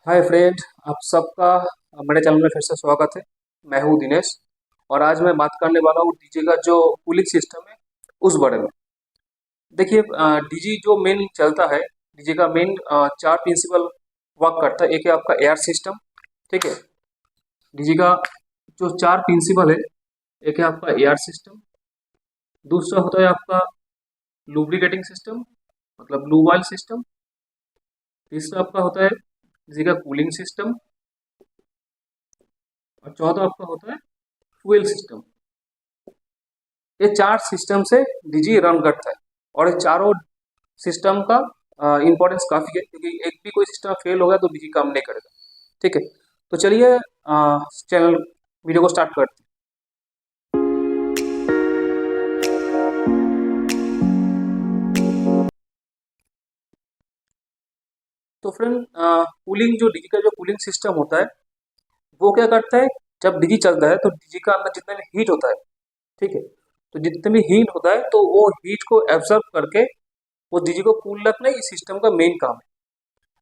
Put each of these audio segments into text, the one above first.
Hi friend, आप सबका मेरे चैनल में फिर से स्वागत है। मैं हूँ दिनेश और आज मैं बात करने वाला हूँ डीजी का जो कूलिंग सिस्टम है उस बारे में। देखिए, डीजी जो मेन चलता है, डीजी का मेन चार प्रिंसिपल वर्क करता है। एक है आपका एयर सिस्टम, ठीक है। डीजी का जो चार प्रिंसिपल है, एक है आपका एयर सिस्टम, दूसरा होता है आपका लुब्रिकेटिंग सिस्टम मतलब लूब ऑयल सिस्टम, तीसरा आपका होता है डीजी का कूलिंग सिस्टम और चौथा आपका होता है फ्यूल सिस्टम। ये चार सिस्टम से डीजी रन करता है और ये चारों सिस्टम का इम्पोर्टेंस काफ़ी है, क्योंकि एक भी कोई सिस्टम फेल होगा तो डीजी काम नहीं करेगा। ठीक है, तो चलिए चैनल वीडियो को स्टार्ट करते हैं। तो फ्रेंड, कूलिंग जो डीजी का जो कूलिंग सिस्टम होता है वो क्या करता है, जब डीजी चलता है तो डीजी का अंदर जितना भी हीट होता है, ठीक है, तो जितना भी हीट होता है तो वो हीट को एब्जॉर्ब करके वो डीजी को कूल रखना इस सिस्टम का मेन काम है।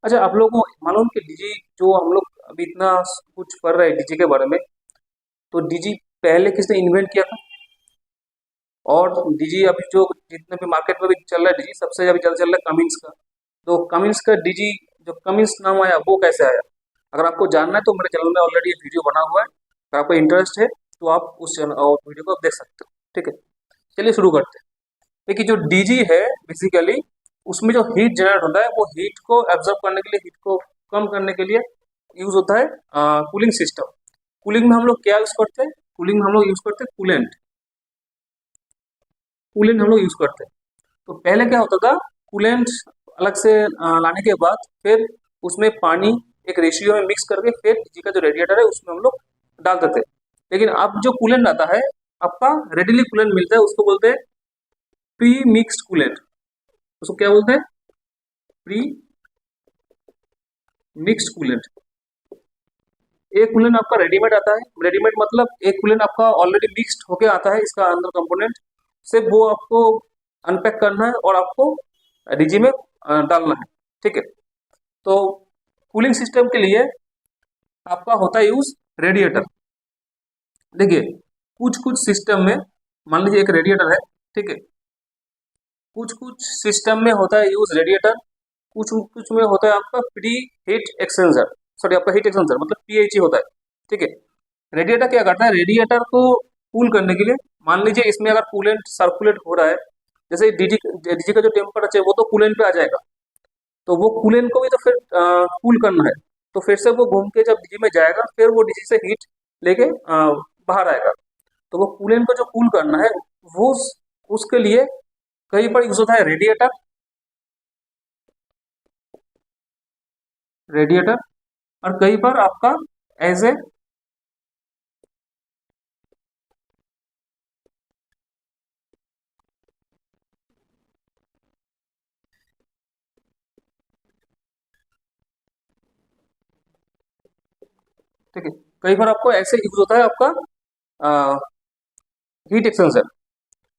अच्छा, आप लोगों को मालूम कि डीजी जो हम लोग अभी इतना कुछ पढ़ रहे हैं डीजी के बारे में, तो डीजी पहले किसने इन्वेंट किया था? और डीजी अभी जो जितने भी मार्केट में भी चल रहा है डीजी, सबसे अभी ज़्यादा चल रहा है कमिंस का। तो कमिंस का डीजी, जो कमिंस नाम आया वो कैसे आया? अगर आपको जानना है तो मेरे चैनल में ऑलरेडी एक वीडियो बना हुआ है। अगर आपको इंटरेस्ट है तो आप उस वीडियो को देख सकते हो। ठीक है, चलिए शुरू करते हैं। देखिए, जो डीजी है बेसिकली उसमें जो हीट जनरेट होता है वो हीट को एब्जॉर्ब करने के लिए, हीट को कम करने के लिए यूज होता है कूलिंग सिस्टम। कूलिंग में हम लोग क्या यूज करते हैं? कूलिंग में हम लोग यूज करते हैं कूलेंट। कूलेंट हम लोग यूज करते हैं। तो पहले क्या होता था, कूलेंट अलग से लाने के बाद फिर उसमें पानी एक रेशियो में मिक्स करके फिर डीजी का जो रेडिएटर है उसमें हम लोग डालते थे। लेकिन अब जो कूलेंट आता है, आपका रेडिली कूलेंट मिलता है, उसको बोलते हैं प्री मिक्स्ड कूलेंट। उसको क्या बोलते हैं? Pre mixed coolant. एक कूलेंट आपका रेडीमेड आता है, रेडीमेड मतलब एक कूलेंट आपका ऑलरेडी मिक्स्ड होके आता है, इसका अंदर कंपोनेंट सिर्फ वो आपको अनपैक करना है और आपको डीजी में डालना है। ठीक है, तो कूलिंग सिस्टम के लिए आपका होता है यूज रेडिएटर। देखिए, कुछ कुछ सिस्टम में, मान लीजिए एक रेडिएटर है, ठीक है, कुछ कुछ सिस्टम में होता है यूज रेडिएटर, कुछ कुछ में होता है आपका प्री हीट एक्सचेंजर। सॉरी, आपका हीट एक्सचेंजर मतलब पीएचई होता है। ठीक है, रेडिएटर क्या करता है, रेडिएटर को कूल करने के लिए, मान लीजिए इसमें अगर कूलेंट सर्कुलेट हो रहा है, जैसे डीजी डीजी का जो टेम्परेचर है वो तो कूलेंट पे आ जाएगा, तो वो कूलेंट को भी तो फिर कूल करना है। तो फिर से वो घूम के जब डीजी में जाएगा फिर वो डीजी से हीट लेके बाहर आएगा। तो वो कूलेंट को जो कूल करना है वो उसके लिए कहीं पर यूज होता है रेडिएटर। रेडिएटर और कहीं पर आपका एज ए, ठीक है, कई बार आपको ऐसे यूज होता है आपका हीट एक्सचेंजर।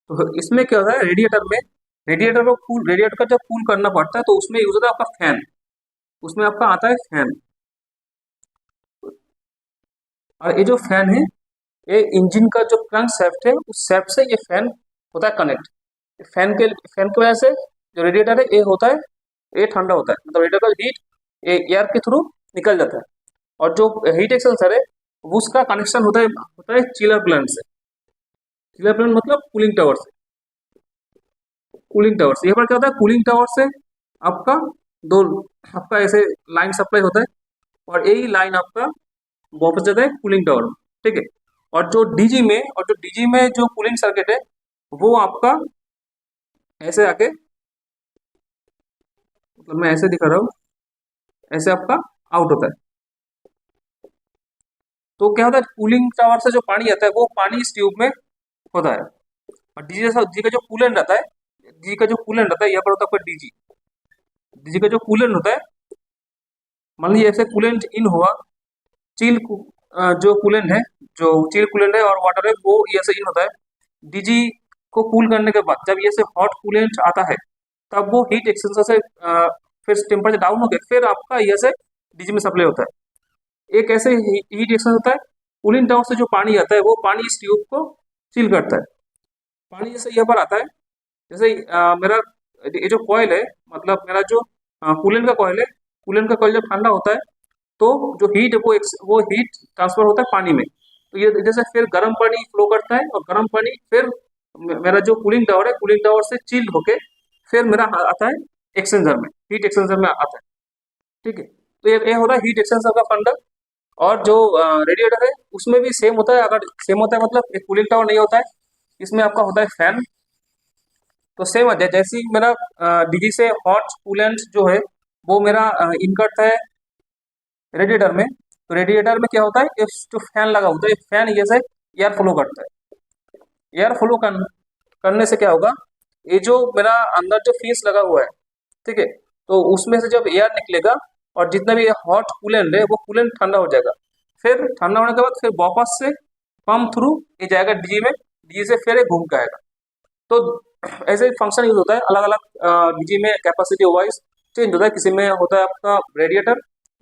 तो इसमें क्या होता है, रेडिएटर में रेडिएटर को कूल, रेडिएटर का जब कूल करना पड़ता है तो उसमें यूज होता है आपका फैन। उसमें आपका आता है फैन, और ये जो फैन है ये इंजन का जो क्रैंक शाफ्ट है उस शाफ्ट से ये फैन होता है कनेक्ट। फैन की वजह से जो रेडिएटर है ये होता है, ये ठंडा होता है, मतलब रेडिएटर का हीट ये एयर के थ्रू निकल जाता है। और जो हीट एक्सचेंजर है वो उसका कनेक्शन होता है चिलर प्लांट से। चिलर प्लांट मतलब कूलिंग टावर से। कूलिंग टावर से यहाँ पर क्या होता है, कूलिंग टावर से आपका दो, आपका ऐसे लाइन सप्लाई होता है और यही लाइन आपका वापस जाता है कूलिंग टावर में। ठीक है, और जो डीजी में जो कूलिंग सर्किट है वो आपका ऐसे आके, मतलब मैं ऐसे दिखा रहा हूँ, ऐसे आपका आउट होता है। तो क्या होता है, कूलिंग टावर से जो पानी आता है वो पानी इस ट्यूब में होता है। और डीजी का जो कूलेंट रहता है, डीजी का जो कूलेंट रहता है यहाँ पर होता है आपका डीजी। डीजी का जो कूलेंट होता है, मान लीजिए ऐसे कूलेंट इन हुआ, जो कूलेंट है, जो चिल कूलेंट है और वाटर है वो ये से इन होता है। डीजी को कूल करने के बाद जब ये से हॉट कूलेंट आता है तब वो हीट एक्सचेंजर से फिर टेम्परेचर डाउन हो गया, फिर आपका ये से डीजी में सप्लाई होता है। एक ऐसे हीट एक्सचेंजर होता है, कूलिंग टावर से जो पानी आता है वो पानी इस ट्यूब को सील करता है। पानी जैसे यहाँ पर आता है, जैसे मेरा ये जो कॉइल है, मतलब मेरा जो कूलेंट का कॉइल है, कूलेंट का कॉइल जब ठंडा होता है तो जो हीट है वो हीट ट्रांसफर होता है पानी में। तो ये जैसे फिर गर्म पानी फ्लो करता है और गर्म पानी फिर मेरा जो कूलिंग टावर है, कूलिंग टावर से चिल्ड होके फिर मेरा आता है एक्सचेंजर में, हीट एक्सचेंजर में आता है। ठीक है, तो ये होता है हीट एक्सचेंजर का फंडा। और जो रेडिएटर है उसमें भी सेम होता है। अगर सेम होता है मतलब एक कूलिंग टावर नहीं होता है, इसमें आपका होता है फैन। तो सेम जैसे ही मेरा डीजी से हॉट कूलेंट जो है वो मेरा इन करता है रेडिएटर में। तो रेडिएटर में क्या होता है, ये जो फैन लगा होता है, फैन ये से एयर फ्लो करता है। एयर फ्लो करने से क्या होगा, ये जो मेरा अंदर जो फीस लगा हुआ है, ठीक है, तो उसमें से जब एयर निकलेगा और जितना भी हॉट कूलेंट है वो कूलेंट ठंडा हो जाएगा। फिर ठंडा होने के बाद फिर वापस से पंप थ्रू ये जाएगा डीजी में, डीजी से फिर ये घूम के आएगा। तो ऐसे फंक्शन यूज होता है अलग अलग डीजी में, कैपेसिटी वाइज चेंज होता है। किसी में होता है आपका रेडिएटर,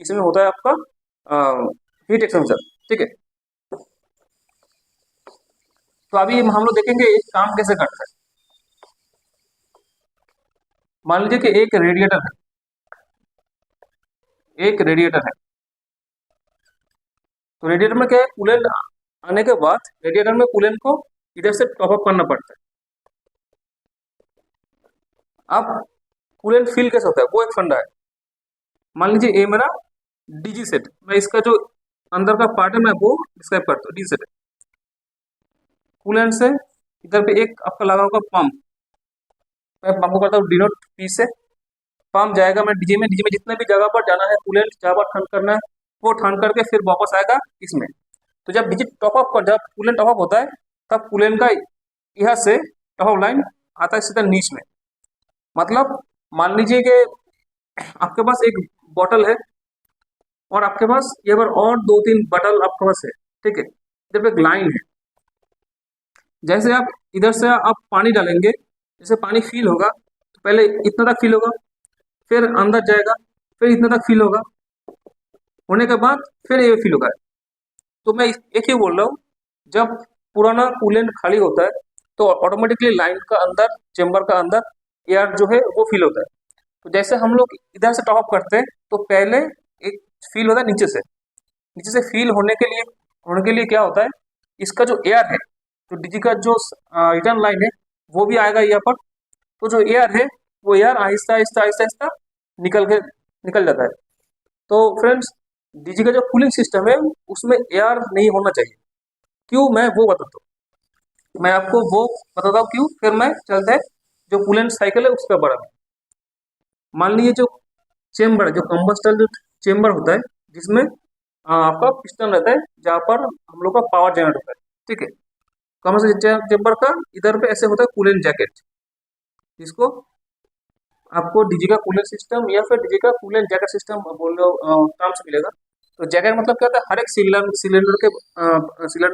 किसी में होता है आपका हीट एक्सचेंजर। ठीक है, तो अभी हम लोग देखेंगे ये काम कैसे करता है। मान लीजिए कि एक रेडिएटर है, एक रेडिएटर है। तो रेडिएटर में क्या है, कूलेंट आने के बाद रेडिएटर में कूलेंट को इधर से टॉप अप करना पड़ता है। अब कूलेंट फिल कैसे होता है वो एक फंडा है। मान लीजिए ये मेरा डीजी सेट, मैं इसका जो अंदर का पार्ट है मैं वो डिस्क्राइब करता हूँ। डीजी सेट कूलेंट से इधर पे एक आपका लगा होगा पंप, मैं पंप को करता हूँ डिनोट पी से। पंप जाएगा मैं डीजी में, डीजी में जितने भी जगह पर जाना है कूलेंट जहाँ पर ठंड करना है वो ठंड करके फिर वापस आएगा इसमें। तो जब डीजी टॉप अप जब कूलेंट टॉप अप होता है तब कूलेंट का यहाँ से टॉप अप लाइन आता है सीधा नीच में। मतलब मान लीजिए कि आपके पास एक बॉटल है और आपके पास ये बार और दो तीन बॉटल आपके पास है। ठीक है, जब एक लाइन है, जैसे आप इधर से आप पानी डालेंगे, जैसे पानी फिल होगा तो पहले इतना तक फिल होगा, फिर अंदर जाएगा, फिर इतना तक फिल होगा, होने के बाद फिर ये फिल होगा। तो मैं एक ही बोल रहा हूँ, जब पुराना कूलेंट खाली होता है तो ऑटोमेटिकली लाइन का अंदर, चेम्बर का अंदर एयर जो है वो फिल होता है। तो जैसे हम लोग इधर से टॉप अप करते हैं तो पहले एक फील होता है नीचे से, नीचे से फील होने के लिए क्या होता है, इसका जो एयर है, जो डीजी का जो रिटर्न लाइन है वो भी आएगा यहाँ पर। तो जो एयर है वो एयर आहिस्ता आहिस्ता आहिस्ता आहिस्ता निकल जाता है। तो फ्रेंड्स, डीजी का जो कूलिंग सिस्टम है उसमें एयर नहीं होना चाहिए। क्यों, मैं वो बताता हूँ, मैं आपको वो बताता हूँ क्यों, फिर मैं चलते हैं जो कूलेंट साइकिल है उसके बारे में। मान लीजिए जो चेम्बर, जो कंबस्टर जो चेम्बर होता है जिसमें आपका पिस्टन रहता है जहाँ पर हम लोग का पावर जनरेट होता है। ठीक है, कंबस्टर चेम्बर का इधर पे ऐसे होता है कूलेंट जैकेट, जिसको आपको डीजी का कूलेंट सिस्टम या फिर डीजी का कूलेंट जैकेट सिस्टम बोल लो टर्म्स मिलेगा। तो जैकेट मतलब क्या होता है, हर एक सिलेंडर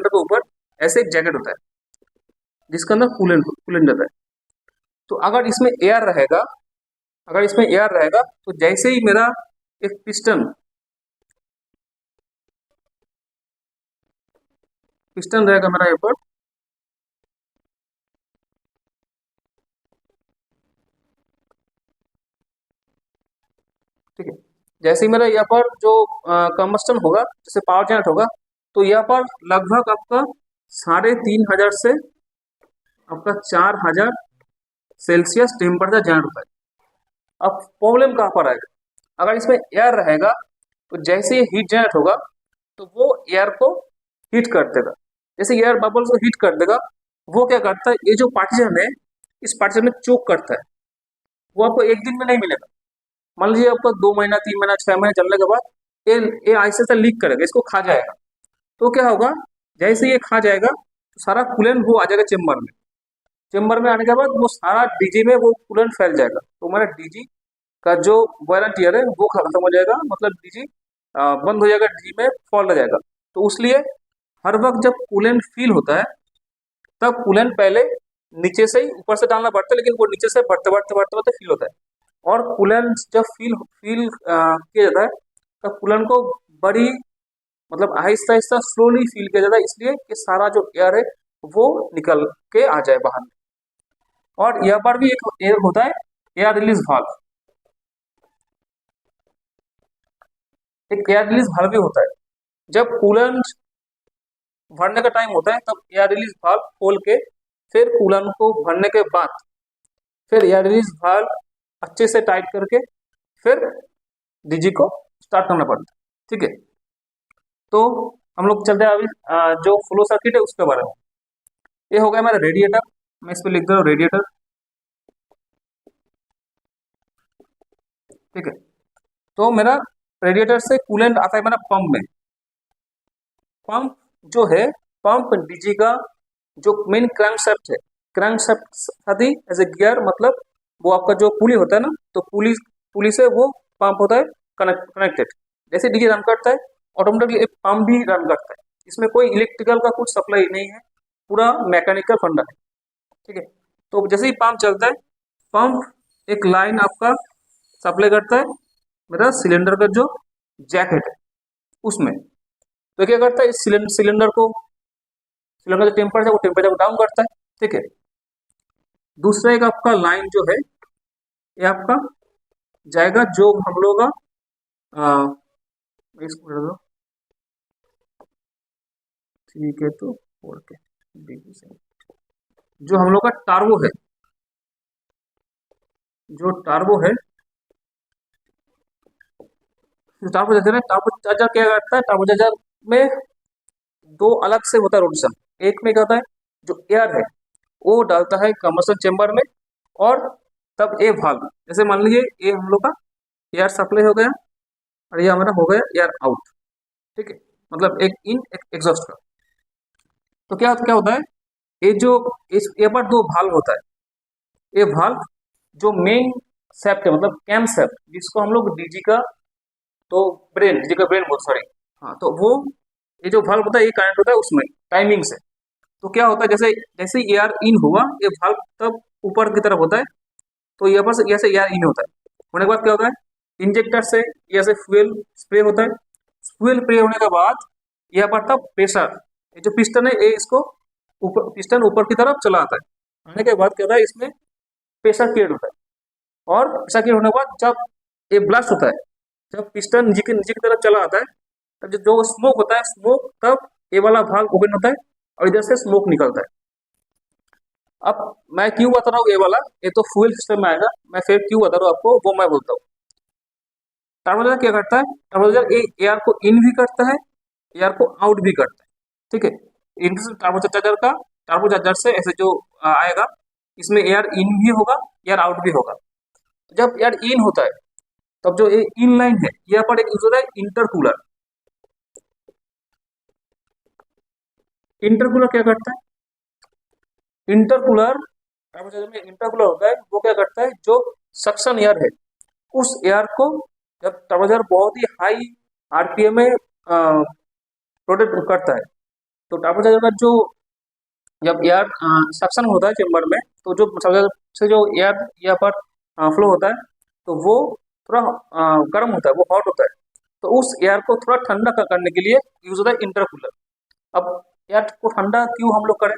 के ऊपर ऐसे एक जैकेट होता है जिसके अंदर कूलेंट रहता है। तो अगर इसमें एयर रहेगा तो जैसे ही मेरा एक पिस्टन रहेगा मेरा यहाँ पर, ठीक है, जैसे ही मेरा यहाँ पर जो कंबस्टन होगा, जैसे पावर जनरेट होगा, तो यहाँ पर लगभग आपका 3500 से आपका 4000 सेल्सियस टेम्परेचर जनरेट होता है। अब प्रॉब्लम कहाँ पर आएगा, अगर इसमें एयर रहेगा तो जैसे ये हीट जनरेट होगा तो वो एयर को हीट कर देगा। जैसे एयर बबल्स को हीट कर देगा, वो क्या करता है, ये जो पार्टीशन है इस पार्टीशन में चोक करता है। वो आपको एक दिन में नहीं मिलेगा। मान लीजिए आपको 2 महीना, 3 महीना, 6 महीने चलने के बाद ये आहिस्ते से लीक करेगा, इसको खा जाएगा। तो क्या होगा, जैसे ये खा जाएगा तो सारा कूलेंट वो आ जाएगा चेम्बर में। चेम्बर में आने के बाद वो सारा डीजी में वो कूलेंट फैल जाएगा। तो हमारा डीजी का जो वारंट ईयर है वो खत्म हो जाएगा, मतलब डीजी बंद हो जाएगा, डीजी में फॉल्ट आ जाएगा। तो उसलिए हर वक्त जब कूलेंट फील होता है तब कूलेंट पहले नीचे से ही ऊपर से डालना पड़ता है, लेकिन वो नीचे से बढ़ते बढ़ते बढ़ते बढ़ते फील होता है। और कूलेंट जब फील किया जाता है तब कूलेंट को बड़ी मतलब आहिस्ता आहिस्ता स्लोली फील किया जाता है, इसलिए कि सारा जो एयर है वो निकल के आ जाए बाहर। और यहाँ पर भी एक एयर होता है, एयर रिलीज वाल्व। एक एयर रिलीज वाल्व भी होता है। जब कूलेंट भरने का टाइम होता है तब एयर रिलीज वाल्व खोल के फिर कूलेंट को भरने के बाद फिर एयर रिलीज वाल्व अच्छे से टाइट करके फिर डीजी को स्टार्ट करना पड़ता है। ठीक है, तो हम लोग चलते हैं अभी जो फ्लो सर्किट है उसके बारे में। ये हो गया हमारा रेडिएटर, मैं इस पे लिख दे रहा हूँ रेडिएटर। ठीक है, तो मेरा रेडिएटर से कूलेंट आता है मेरा पंप में। पंप जो है, पंप डीजी का जो मेन क्रैंकशाफ्ट है, क्रैंकशाफ्ट साथ ही एज ए गियर, मतलब वो आपका जो पुली होता है ना, तो पुली पुली से वो पंप होता है कनेक्टेड। जैसे डीजी रन करता है ऑटोमेटिकली एक पंप भी रन करता है। इसमें कोई इलेक्ट्रिकल का कुछ सप्लाई नहीं है, पूरा मैकेनिकल फंडा है। ठीक है, तो जैसे ही पंप चलता है, पंप एक लाइन आपका सप्लाई करता है मेरा सिलेंडर का जो जैकेट है उसमें। तो क्या करता है, इस सिलेंडर जो टेम्परेचर है वो टेम्परेचर को डाउन करता है। ठीक है, दूसरा एक आपका लाइन जो है ये आपका जाएगा जो हम लोग का इसको कर दो। ठीक है, तो ओके, जो हम लोग का टार्बो है, जो टार्बो है, टार्बो चार्जर है, टार्बो चार्जर क्या करता है, टार्बो चार्जर में दो अलग से होता है रोटेशन। एक में क्या होता है, जो एयर है वो डालता है कंबशन चेंबर में, और तब ए वाल्व, जैसे मान लीजिए ये हम लोग का एयर सप्लाई हो गया और ये हमारा हो गया एयर आउट। ठीक है, मतलब एक इन एक एग्जॉस्ट का। तो क्या क्या होता है, ये जो इस ये पर दो वाल्व होता है, ये वाल्व जो मेन सेप्ट है, मतलब कैम सेप्ट, जिसको हम लोग डीजी का तो ब्रेन, डीजी का ब्रेन बोल, सॉरी, हाँ, तो वो ये जो वाल्व होता है ये कनेक्ट होता है उसमें टाइमिंग से। तो क्या होता है, जैसे जैसे एयर इन हुआ ये वाल्व तब ऊपर की तरफ होता है, तो यहाँ पर से एयर इन होता है। होने के बाद क्या होता है, इंजेक्टर से यहाँ से फ्यूल स्प्रे होता है। फ्यूल स्प्रे होने के बाद यहाँ पर तब प्रेशर, ये जो पिस्टन है ये इसको ऊपर, पिस्टन ऊपर की तरफ चला आता है। आने के बाद क्या होता है, इसमें प्रेशर क्रिएट होता है, और प्रेशर क्रिएट होने के बाद जब ये ब्लास्ट होता है, जब पिस्टन नीचे की तरफ चला आता है, तब जो स्मोक होता है, स्मोक तब ये वाला भाग ओपन होता है और इधर से स्मोक निकलता है। अब मैं क्यों बता रहा हूँ ये वाला, ये तो फ्यूल सिस्टम में आएगा, मैं फिर क्यों बता रहा हूँ आपको वो मैं बोलता हूँ। टर्बोचार्जर क्या करता है, टर्बोचार्जर एयर को इन भी करता है, एयर को आउट भी करता है। ठीक है, इनपुट टर्बोचार्जर का, टर्बोचार्जर से ऐसे जो आएगा, इसमें एयर इन भी होगा, एयर आउट भी होगा। तो जब एयर इन होता है तब जो ये इन लाइन है यहाँ पर एक यूज होता है इंटरकूलर। इंटरकूलर क्या करता है, इंटरकूलर टर्बोचार्जर में इंटरकूलर होता है, वो क्या करता है, जो सक्शन एयर है उस एयर को, जब टर्बोचार्जर बहुत ही हाई आरपीएम में प्रोडक्ट करता है, तो टर्बोचार्जर का जो जब एयर सक्शन होता है चेंबर में, तो जो टर्बोचार्जर से जो एयर यहाँ पर फ्लो होता है, तो वो थोड़ा गर्म होता है, वो हॉट होता है। तो उस एयर को थोड़ा ठंडा करने के लिए यूज होता है इंटरकूलर। अब एयर को ठंडा क्यों हम लोग करें,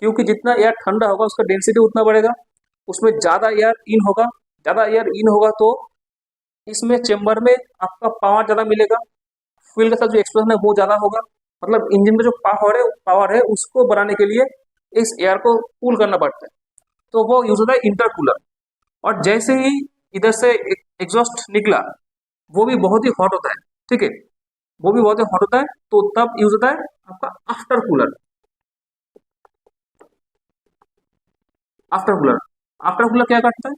क्योंकि जितना एयर ठंडा होगा उसका डेंसिटी उतना बढ़ेगा, उसमें ज़्यादा एयर इन होगा, ज़्यादा एयर इन होगा तो इसमें चेंबर में आपका पावर ज़्यादा मिलेगा, फ्यूल के साथ जो एक्सप्लोजन है वो ज़्यादा होगा। मतलब इंजन में जो पावर है उसको बढ़ाने के लिए इस एयर को कूल करना पड़ता है, तो वो यूज होता है इंटरकूलर। और जैसे ही इधर से एग्जॉस्ट निकला वो भी बहुत ही हॉट होता है। ठीक है, वो भी बहुत ही हॉट होता है, तो तब यूज होता है आपका after cooler. After cooler, after cooler क्या करता है,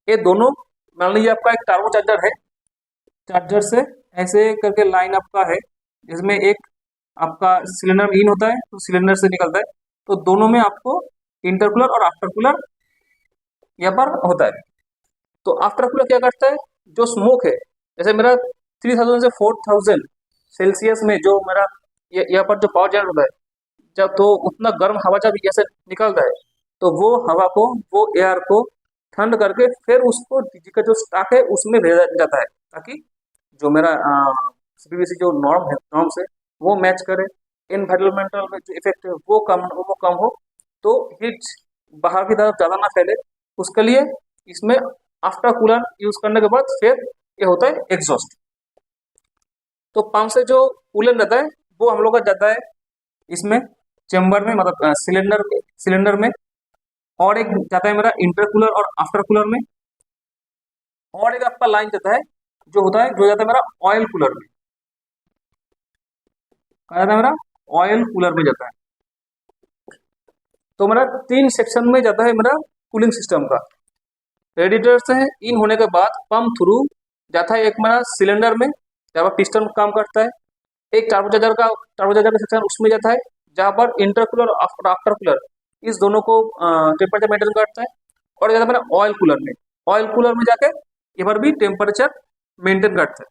ये दोनों, मान लीजिए आपका एक टार्बो चार्जर है, चार्जर से ऐसे करके लाइन आपका है, जिसमें एक आपका सिलेंडर इन होता है तो सिलेंडर से निकलता है, तो दोनों में आपको इंटरकूलर और आफ्टर कूलर यहाँ पर होता है। तो आफ्टर कूलर क्या करता है, जो स्मोक है, जैसे मेरा 3000 से 4000 सेल्सियस में जो मेरा यहाँ पर जो पावर जनरेट होता है, जब तो उतना गर्म हवा जब ऐसे निकलता है, तो वो हवा को, वो एयर को ठंड करके फिर उसको डीजी का जो स्टॉक है उसमें भेजा जाता है, ताकि जो मेरा सीपीवीसी जो नॉर्म्स है वो मैच करे, एनवायरमेंटल में जो इफेक्ट है वो कम हो, तो हीट बाहर की तरफ ज़्यादा ना फैले, उसके लिए इसमें आफ्टर कूलर यूज करने के बाद फिर ये होता है एग्जॉस्ट। तो पंप से जो कूलेंट रहता है वो हम लोग का जाता है इसमें चेम्बर में, मतलब सिलेंडर में, और एक जाता है मेरा इंटरकूलर और आफ्टर कूलर में, और एक आपका लाइन जाता है जो जाता है मेरा ऑयल कूलर में। कहा जाता है मेरा ऑयल कूलर में जाता है। तो मेरा 3 सेक्शन में जाता है मेरा कूलिंग सिस्टम का। रेडिएटर से इन होने के बाद पंप थ्रू जाता है एक मेरा सिलेंडर में, जहाँ पर पिस्टन काम करता है। एक टार्बोचार्जर का सेक्शन उसमें जाता है, जहाँ पर इंटरकूलर और आफ्टर कूलर इस दोनों को टेम्परेचर मेंटेन करता है। और जाता है मेरा ऑयल कूलर में जाके ये पर भी टेम्परेचर मेंटेन करता है।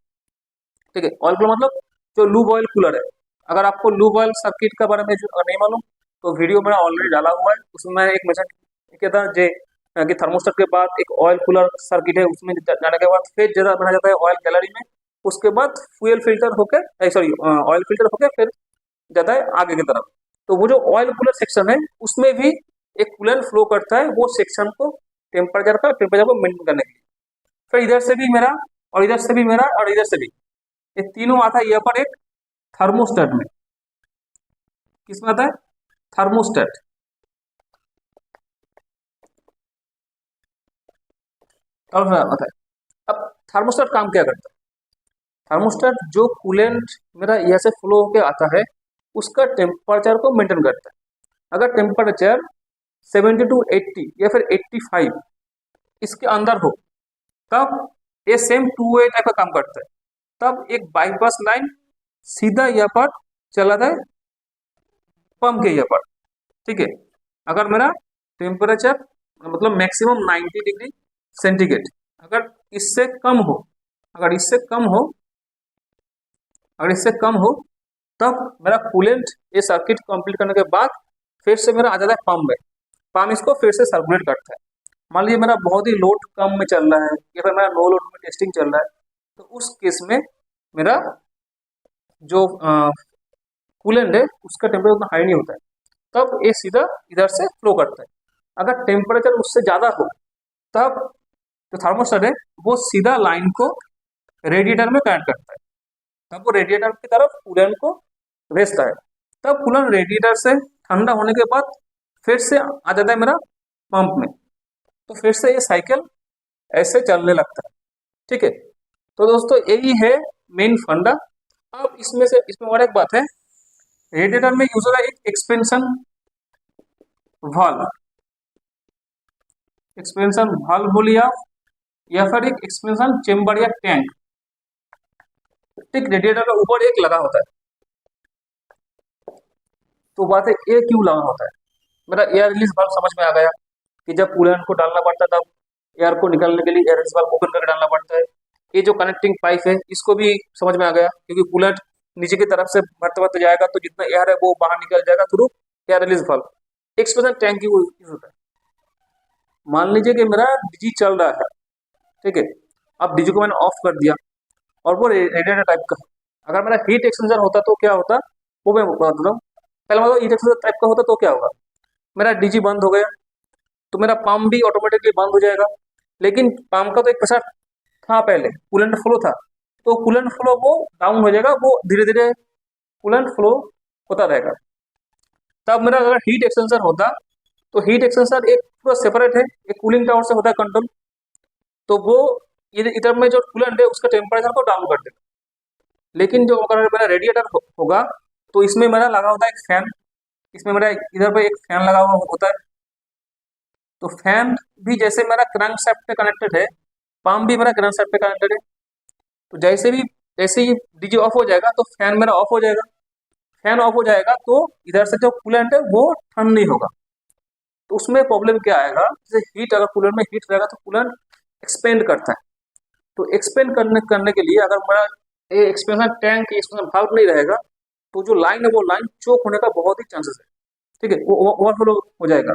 ठीक है, ऑयल कूलर मतलब जो लूब ऑयल कूलर है। अगर आपको लूब ऑयल सर्किट के बारे में जो नहीं मालूम, तो वीडियो मेरा ऑलरेडी डाला हुआ है, उसमें मैंने एक मेंशन किया था कि थर्मोस्टेट के बाद एक ऑयल कूलर सर्किट है, उसमें जाने के बाद फिर जरा बना जाता है ऑयल गैलरी में, उसके बाद फ्यूल फिल्टर होकर ऑयल फिल्टर होकर फिर जाता है आगे की तरफ। तो वो जो ऑयल कूलर सेक्शन है उसमें भी एक कूलेंट फ्लो करता है, वो सेक्शन को टेम्परेचर को मेंटेन करने के लिए। फिर इधर से भी मेरा, और इधर से भी मेरा, और इधर से भी, ये तीनों आता है यहाँ पर एक थर्मोस्टेट में। किसमें आता है? थर्मोस्टेट। और आता है, अब थर्मोस्टेट काम क्या करता है? थर्मोस्टेट जो कूलेंट मेरा यहाँ से फ्लो होके आता है उसका टेम्परेचर को मेंटेन करता है। अगर टेम्परेचर 70 to 80 या फिर 85 इसके अंदर हो, तब ये सेम टू वे टाइप का काम करता है। तब एक बाईपास लाइन सीधा यहाँ पर चला जाए पंप के यहाँ पर। ठीक है, अगर मेरा टेम्परेचर मतलब मैक्सिमम 90 डिग्री सेंटीग्रेड, अगर इससे कम हो अगर इससे कम हो अगर इससे कम हो तब मेरा कूलेंट ये सर्किट कंप्लीट करने के बाद फिर से मेरा आ जाता है पंप में। पंप इसको फिर से सर्कुलेट करता है। मान लीजिए मेरा बहुत ही लोड कम में चल रहा है या फिर मेरा नो लोड में टेस्टिंग चल रहा है, तो उस केस में मेरा जो कूलेंट है उसका टेम्परेचर उतना हाई नहीं होता है, तब ये सीधा इधर से फ्लो करता है। अगर टेम्परेचर उससे ज़्यादा हो तब जो थर्मोस्टेट है वो सीधा लाइन को रेडिएटर में कनेक्ट करता है। तब वो रेडिएटर की तरफ कूलेंट को भेजता है। तब कूलेंट रेडिएटर से ठंडा होने के बाद फिर से आ जाता है मेरा पंप में। तो फिर से ये साइकिल ऐसे चलने लगता है। ठीक है, तो दोस्तों यही है मेन फंडा। अब इसमें और एक बात है, रेडिएटर में यूज होता है एक एक्सपेंशन वाल्व बोलिए आप, या फिर एक एक्सपेंशन चेम्बर या टैंक। ठीक, रेडिएटर का ऊपर एक लगा होता है। तो बात है ये क्यों लगा होता है? मेरा एयर रिलीज वाल्व समझ में आ गया कि जब कूलेंट को डालना पड़ता है तब एयर को निकालने के लिए एयर रिलीज वाल्व ओपन करके डालना पड़ता है। ये जो कनेक्टिंग पाइप है इसको भी समझ में आ गया, क्योंकि कूलेंट नीचे की तरफ से बढ़ते जाएगा तो जितना एयर है वो बाहर निकल जाएगा through air release valve. Expansion tank की यूज होता है। मान लीजिए कि मेरा डीजी चल रहा है, ठीक है, अब डीजी को मैंने ऑफ कर दिया और वो रेडिएटर टाइप का है। अगर मेरा हीट एक्सचेंजर होता तो क्या होता, वो मैं बता दूँ। पहले मतलब हीट एक्सचेंजर टाइप का होता तो क्या होगा, मेरा डीजी बंद हो गया तो मेरा पंप भी ऑटोमेटिकली बंद हो जाएगा। लेकिन पंप का तो एक प्रेशर था, पहले कूलेंट फ्लो था, तो कूलेंट फ्लो वो डाउन हो जाएगा, वो धीरे धीरे कूलेंट फ्लो होता रहेगा। तब मेरा अगर हीट एक्सचेंजर होता तो हीट एक्सचेंजर एक पूरा सेपरेट है, एक कूलिंग टावर से होता है कंट्रोल, तो वो इधर में जो कूलेंट है उसका टेम्परेचर को डाउन कर देगा। लेकिन जो अगर मेरा रेडिएटर होगा तो इसमें मेरा लगा होता है एक फैन, इसमें मेरा इधर पे एक फैन लगा हुआ होता है। तो फैन भी जैसे मेरा क्रैंक शाफ्ट पे कनेक्टेड है, पंप भी मेरा क्रैंक शाफ्ट पे कनेक्टेड है। तो जैसे ही डीजे ऑफ हो जाएगा तो फैन मेरा ऑफ हो जाएगा। फैन ऑफ हो जाएगा तो इधर से जो कूलेंट है वो ठंड नहीं होगा। तो उसमें प्रॉब्लम क्या आएगा, जैसे हीट, अगर कूलेंट में हीट रहेगा तो कूलेंट एक्सपेंड करता है। तो एक्सपेंड करने के लिए अगर मेरा ये एक्सपेंशन टैंक, एक्सपेंशन वाल्व नहीं रहेगा तो जो लाइन है वो लाइन चोक होने का बहुत ही चांसेस है। ठीक है, वो ओवरफ्लो हो जाएगा।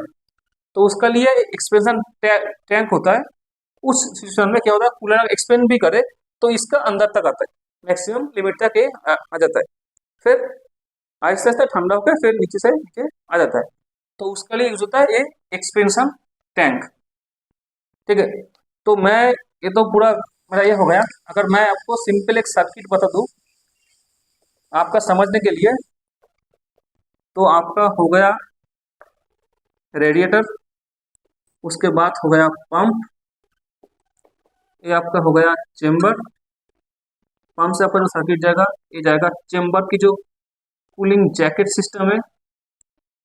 तो उसका लिए एक्सपेंशन टैंक होता है। उस सिचुएशन में क्या होता है, कूलेंट एक्सपेंड भी करे तो इसका अंदर तक आता है, मैक्सिमम लिमिट तक ये आ जाता है। फिर आहिस्ता आहिस्ता ठंडा होकर फिर नीचे से नीचे आ जाता है। तो उसके लिए यूज होता है ये एक्सपेंशन टैंक। ठीक है, तो मैं ये तो पूरा मेरा ये हो गया। अगर मैं आपको सिंपल एक सर्किट बता दूं आपका समझने के लिए, तो आपका हो गया रेडिएटर, उसके बाद हो गया पंप, ये आपका हो गया चेम्बर। पंप से आपका जो सर्किट जाएगा ये जाएगा चेम्बर की जो कूलिंग जैकेट सिस्टम है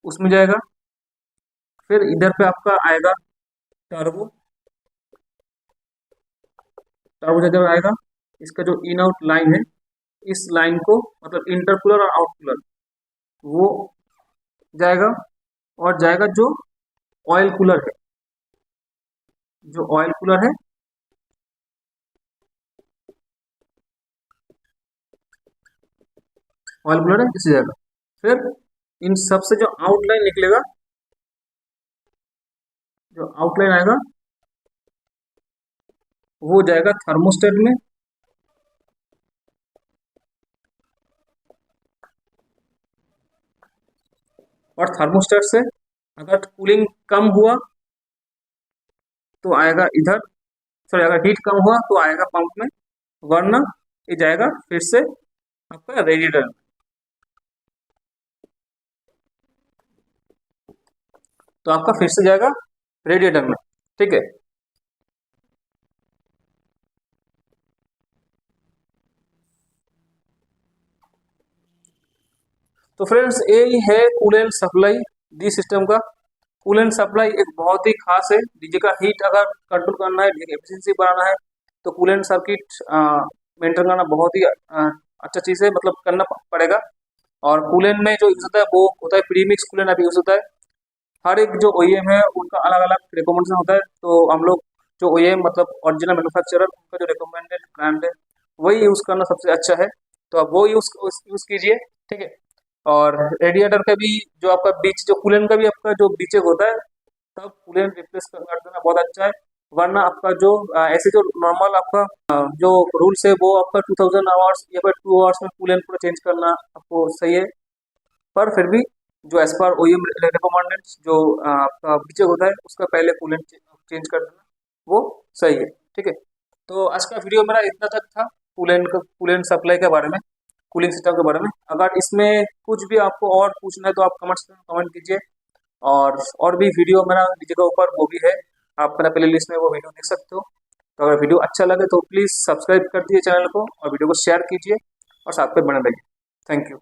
उसमें जाएगा। फिर इधर पे आपका आएगा टर्बो, टर्बो जगह आएगा। इसका जो इन आउट लाइन है, इस लाइन को मतलब इंटरकूलर और आउटकूलर वो जाएगा। और जाएगा जो ऑयल कूलर है, जो ऑयल कूलर है ऑयल कूलर है इसी जाएगा। फिर इन सब से जो आउटलाइन निकलेगा, जो आउटलाइन आएगा वो जाएगा थर्मोस्टेट में। और थर्मोस्टेट से अगर कूलिंग कम हुआ तो आएगा इधर, सॉरी अगर हीट कम हुआ तो आएगा पंप में, वरना ये जाएगा फिर से आपका रेडिएटर में। तो आपका फिर से जाएगा रेडिएटर में। ठीक है, तो फ्रेंड्स यही है कूलेंट सप्लाई डी सिस्टम का। कूलेंट सप्लाई एक बहुत ही खास है। डीजे का हीट अगर कंट्रोल करना है, डीजे की एफिशिएंसी बढ़ाना है, तो कूलेंट सर्किट मेंटेन करना बहुत ही अच्छा चीज़ है, मतलब करना पड़ेगा। और कूलेंट में जो यूज होता है वो होता है प्रीमिक्स कूलेंट अभी यूज होता है। हर एक जो ओईएम है उनका अलग अलग रिकमेंडेशन होता है, तो हम लोग जो ओईएम मतलब ओरिजिनल मैन्युफैक्चरर उनका जो रिकमेंडेड ब्रांड है वही यूज़ करना सबसे अच्छा है। तो आप वो यूज़ कीजिए। ठीक है, और रेडिएटर का भी जो आपका बीच जो कूलेंट का भी आपका जो बीचे होता है तब कूलेंट रिप्लेस कर देना बहुत अच्छा है। वरना आपका जो ऐसे जो नॉर्मल आपका जो रूल्स है वो आपका 2000 आवर्स या फिर 2 आवर्स में कूलेंट पूरा चेंज करना आपको सही है। पर फिर भी जो एज पर ओईएम रिकमेंडेंट्स जो आपका बीचे होता है उसका पहले कूलेंट चेंज कर देना वो सही है। ठीक है, तो आज का वीडियो मेरा इतना तक था कूलेंट सप्लाई के बारे में, कूलिंग सिस्टम के बारे में। अगर इसमें कुछ भी आपको और पूछना है तो आप कमेंट कीजिए। और भी वीडियो मेरा डीजे के ऊपर वो भी है, आप मेरा प्ले लिस्ट में वो वीडियो देख सकते हो। तो अगर वीडियो अच्छा लगे तो प्लीज़ सब्सक्राइब कर दीजिए चैनल को और वीडियो को शेयर कीजिए और साथ पे बने रहिए। Thank you.